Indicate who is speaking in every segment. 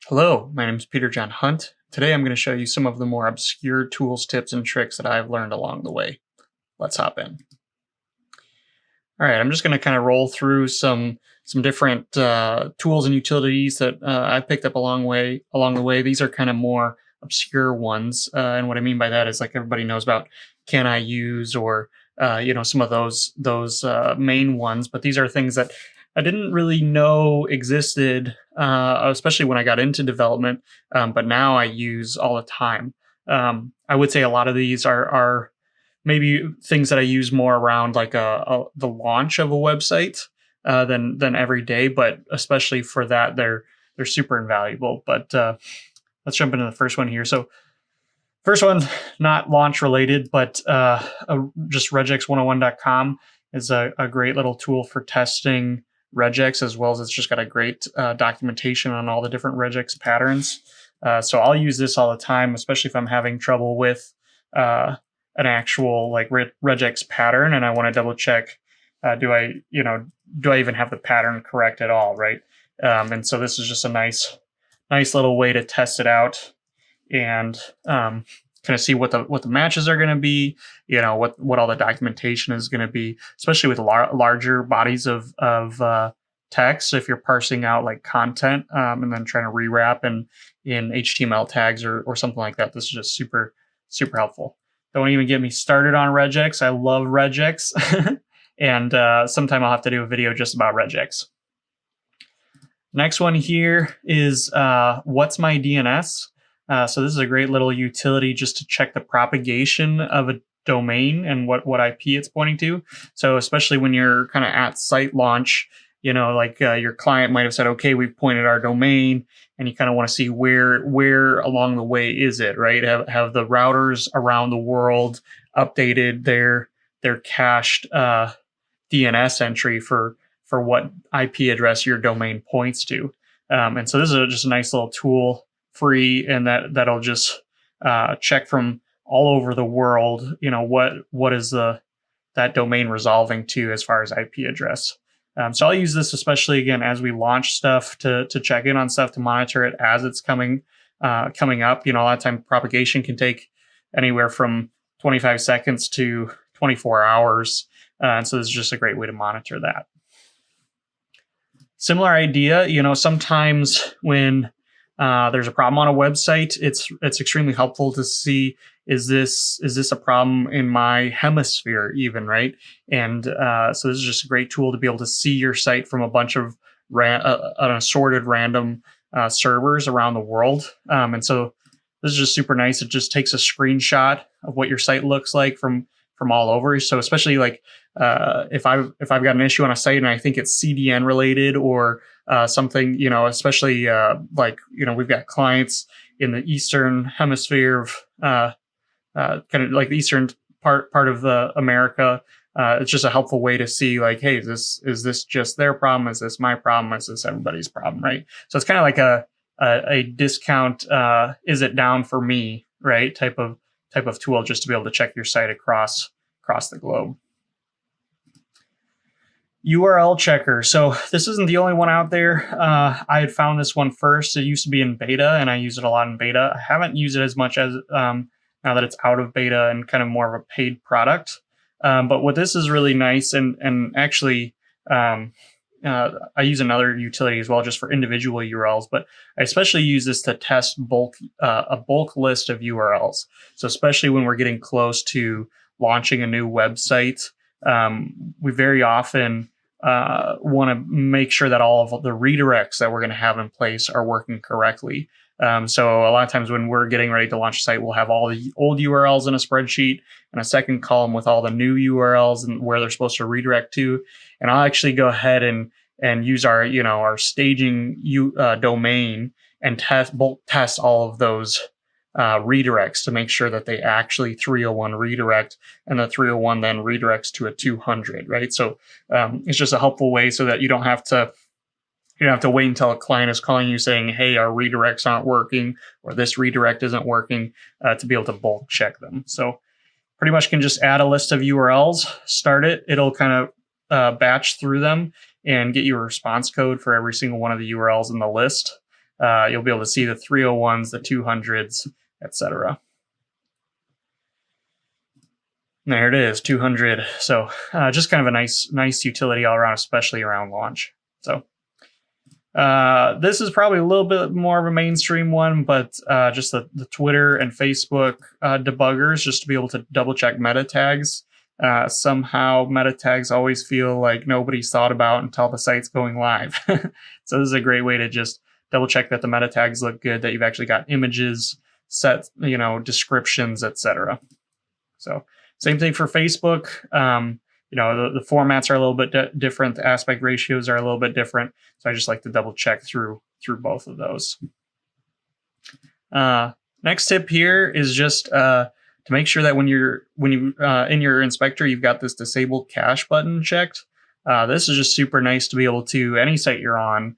Speaker 1: Hello, my name is Peter John Hunt. Today I'm going to show you some of the more obscure tools, tips, and tricks that I've learned along the way. Let's hop in. All right, I'm just going to kind of roll through some different tools and utilities that I picked up along the way. These are kind of more obscure ones, and what I mean by that is like everybody knows about Can I Use or some of those main ones, but these are things that I didn't really know existed, especially when I got into development. But now I use all the time. I would say a lot of these are maybe things that I use more around like the launch of a website than every day, but especially for that, they're super invaluable. But let's jump into the first one here. So first one, not launch related, but just regex101.com is a great little tool for testing regex, as well as it's just got a great documentation on all the different regex patterns. So I'll use this all the time, especially if I'm having trouble with an actual like regex pattern and I want to double check, do I even have the pattern correct at all, right? And so this is just a nice little way to test it out and kind of see what the matches are going to be, what all the documentation is going to be, especially with larger bodies of text. If you're parsing out like content and then trying to rewrap in HTML tags or something like that, this is just super helpful. Don't even get me started on regex. I love regex, and sometime I'll have to do a video just about regex. Next one here is what's my DNS? So this is a great little utility just to check the propagation of a domain and what IP it's pointing to. So especially when you're kind of at site launch, your client might have said, okay, we've pointed our domain, and you kind of want to see where along the way is it, right? Have the routers around the world updated their cached DNS entry for what IP address your domain points to. And so this is just a nice little tool, free, and that'll just check from all over the world, what is that domain resolving to as far as IP address. So I'll use this especially again as we launch stuff to check in on stuff, to monitor it as it's coming up. A lot of time propagation can take anywhere from 25 seconds to 24 hours. And so this is just a great way to monitor that. Similar idea, sometimes when there's a problem on a website, it's extremely helpful to see, is this a problem in my hemisphere even, right? And so this is just a great tool to be able to see your site from a bunch of an assorted random servers around the world. And so this is just super nice. It just takes a screenshot of what your site looks like from all over. So especially like if I've got an issue on a site and I think it's CDN related or something, especially we've got clients in the Eastern hemisphere of kind of like the Eastern part of the America. It's just a helpful way to see like, hey, is this just their problem? Is this my problem? Is this everybody's problem? Right. So it's kind of like a discount. Is it down for me? Right. Type of tool just to be able to check your site across the globe. URL checker. So this isn't the only one out there. I had found this one first. It used to be in beta, and I use it a lot in beta. I haven't used it as much as now that it's out of beta and kind of more of a paid product. But what this is really nice, and actually, I use another utility as well, just for individual URLs. But I especially use this to test a bulk list of URLs. So especially when we're getting close to launching a new website, we very often want to make sure that all of the redirects that we're going to have in place are working correctly. So a lot of times when we're getting ready to launch a site, we'll have all the old URLs in a spreadsheet and a second column with all the new URLs and where they're supposed to redirect to. And I'll actually go ahead and use our staging domain and bulk test all of those redirects to make sure that they actually 301 redirect, and the 301 then redirects to a 200, right? So it's just a helpful way so that you don't have to wait until a client is calling you saying, hey, our redirects aren't working or this redirect isn't working, to be able to bulk check them. So pretty much can just add a list of URLs, start it. It'll kind of batch through them and get you a response code for every single one of the URLs in the list. you'll be able to see the 301s, the 200s, etc. There it is, 200. So just kind of a nice utility all around, especially around launch. So this is probably a little bit more of a mainstream one, but just the Twitter and Facebook debuggers, just to be able to double check meta tags. Somehow meta tags always feel like nobody's thought about until the site's going live. So this is a great way to just double check that the meta tags look good, that you've actually got images set, descriptions, etc. So same thing for Facebook. The formats are a little bit different. The aspect ratios are a little bit different. So I just like to double check through both of those. Next tip here is just to make sure that when you in your inspector, you've got this disable cache button checked. This is just super nice to be able to, any site you're on,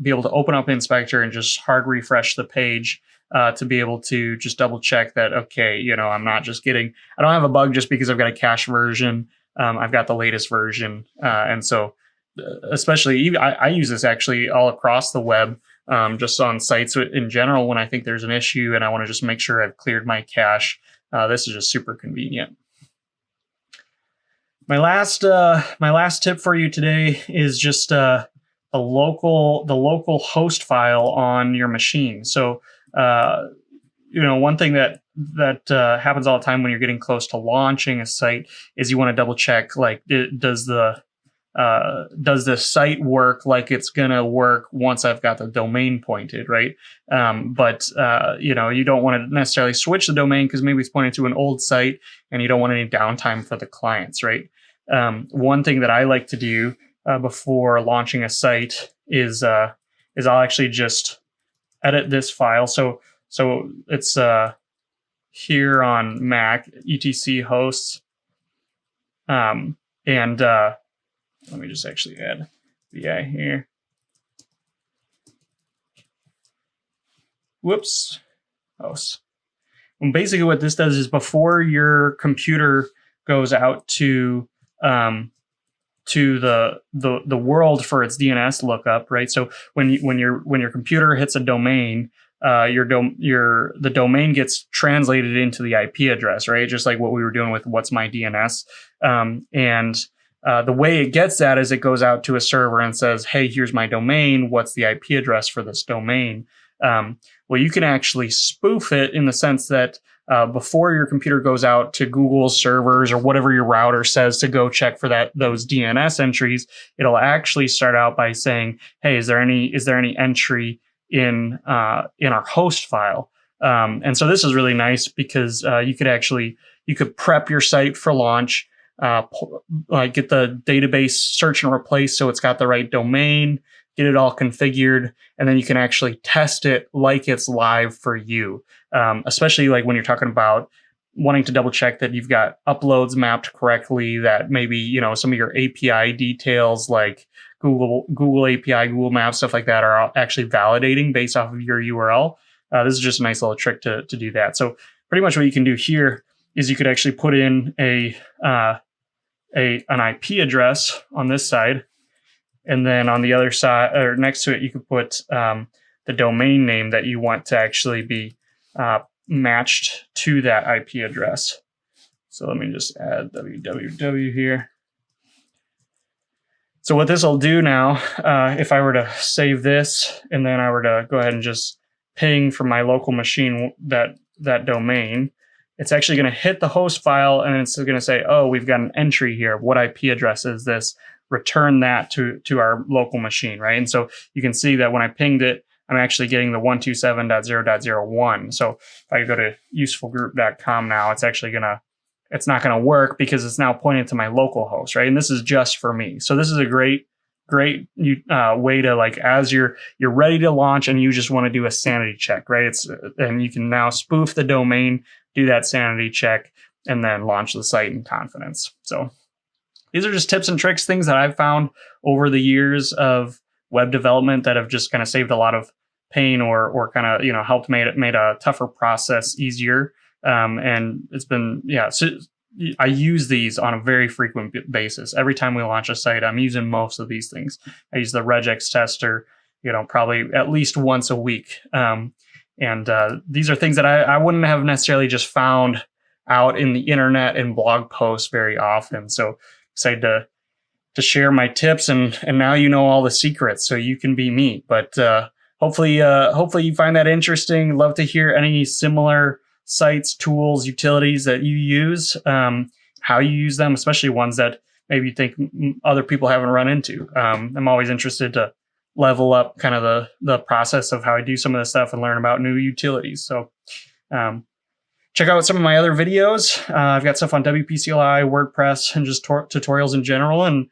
Speaker 1: be able to open up Inspector and just hard refresh the page to be able to just double check that, okay, I'm not just I don't have a bug just because I've got a cache version. I've got the latest version. And so especially, I use this actually all across the web, just on sites in general when I think there's an issue and I want to just make sure I've cleared my cache. This is just super convenient. My last tip for you today is just the local host file on your machine. So one thing that happens all the time when you're getting close to launching a site is you want to double check, like, does the site work like it's gonna work once I've got the domain pointed, right? But you don't want to necessarily switch the domain because maybe it's pointed to an old site and you don't want any downtime for the clients, right? One thing that I like to do before launching a site is I'll actually just edit this file. So it's here on Mac, etc hosts, and let me just actually add VI here. Whoops, hosts. And basically what this does is before your computer goes out to the world for its DNS lookup, right? So when your computer hits a domain, the domain gets translated into the IP address, right? Just like what we were doing with what's my DNS. The way it gets that is it goes out to a server and says, hey, here's my domain. What's the IP address for this domain? Well, you can actually spoof it in the sense that before your computer goes out to Google's servers or whatever your router says to go check for those DNS entries, it'll actually start out by saying, hey, is there any entry in our host file? And so this is really nice because you could prep your site for launch, get the database search and replace so it's got the right domain, get it all configured, and then you can actually test it like it's live for you. Especially like when you're talking about wanting to double check that you've got uploads mapped correctly, that maybe, some of your API details like Google API, Google Maps, stuff like that are actually validating based off of your URL. This is just a nice little trick to do that. So pretty much what you can do here is you could actually put in an IP address on this side, and then on the other side or next to it, you could put the domain name that you want to actually be matched to that IP address. So let me just add www here. So what this will do now, if I were to save this and then I were to go ahead and just ping from my local machine that domain, it's actually going to hit the host file and it's going to say, oh, we've got an entry here. What IP address is this? Return that to our local machine, right? And so you can see that when I pinged it, I'm actually getting the 127.0.01. So if I go to usefulgroup.com now, it's not going to work because it's now pointed to my local host, right? And this is just for me. So this is a great way to, like, as you're ready to launch and you just want to do a sanity check, right? And you can now spoof the domain, do that sanity check, and then launch the site in confidence. So these are just tips and tricks, things that I've found over the years of web development that have just kind of saved a lot of pain or kind of, helped made a tougher process easier. And it's been, so I use these on a very frequent basis. Every time we launch a site, I'm using most of these things. I use the Regex tester. probably at least once a week. And these are things that I wouldn't have necessarily just found out in the internet and blog posts very often. So excited to share my tips, and now you know all the secrets, so you can be me. But hopefully you find that interesting. Love to hear any similar sites, tools, utilities that you use, how you use them, especially ones that maybe you think other people haven't run into. I'm always interested to level up kind of the process of how I do some of this stuff and learn about new utilities. So check out some of my other videos. I've got stuff on WPCLI, WordPress, and just tutorials in general. And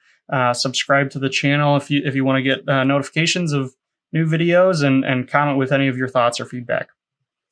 Speaker 1: subscribe to the channel if you want to get notifications of new videos, and comment with any of your thoughts or feedback.